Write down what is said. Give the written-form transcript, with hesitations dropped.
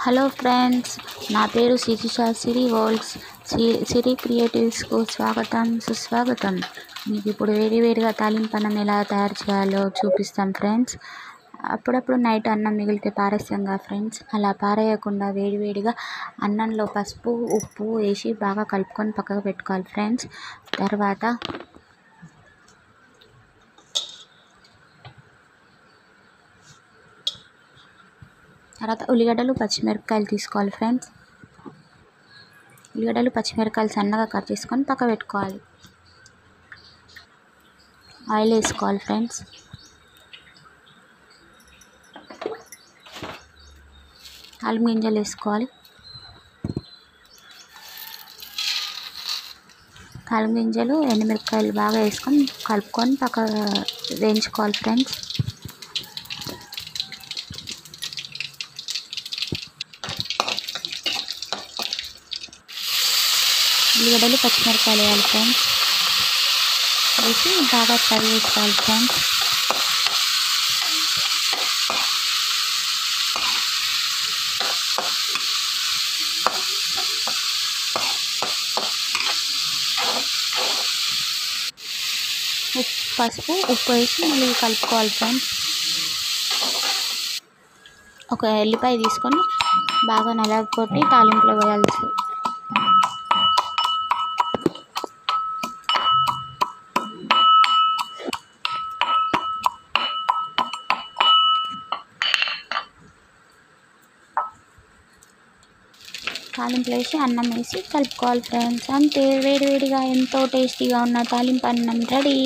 Hello friends, నా పేరు శిరీష. సిరి world's సిరి క్రియేటివ్స్కు స్వాగతం, సుస్వాగతం. మీకు ఇప్పుడు వేడివేడిగా తాలింపు అన్నం ఎలా తయారు చేయాలో చూపిస్తాం ఫ్రెండ్స్. అప్పుడప్పుడు నైట్ అన్నం మిగిలితే పారేస్తాంగా ఫ్రెండ్స్, అలా పారేయకుండా వేడివేడిగా అన్నంలో పసుపు ఉప్పు వేసి బాగా కలుపుకొని పక్కకు పెట్టుకోవాలి ఫ్రెండ్స్. తర్వాత ఉల్లిగడ్డలు పచ్చిమిరపకాయలు తీసుకోవాలి ఫ్రెండ్స్. ఉల్లిగడ్డలు పచ్చిమిరపకాయలు సన్నగా కట్ చేసుకొని పక్క పెట్టుకోవాలి. ఆయిల్ వేసుకోవాలి ఫ్రెండ్స్. తాలింపు గింజలు వేసుకోవాలి. తాలింపు గింజలు ఎండుమిరపకాయలు బాగా వేసుకొని కలుపుకొని పక్క వేయించుకోవాలి ఫ్రెండ్స్. ఉల్లిగడ్డలు పచ్చిమిరపకాయలు వేయాలి ఫ్రెండ్స్. వేసి బాగా ఫ్రై చేసుకోవాలి ఫ్రెండ్స్. పసుపు ఉప్పు వేసి మళ్ళీ కలుపుకోవాలి ఫ్రెండ్స్. ఒక ఎల్లిపాయ తీసుకొని బాగా నలగొట్టి తాలింపులో వేయాల్సి. తాలింపులో వేసి అన్నం వేసి కలుపుకోవాలి ఫ్రెండ్స్. అంతే, వేడివేడిగా ఎంతో టేస్టీగా ఉన్న తాలింపు అన్నం రెడీ.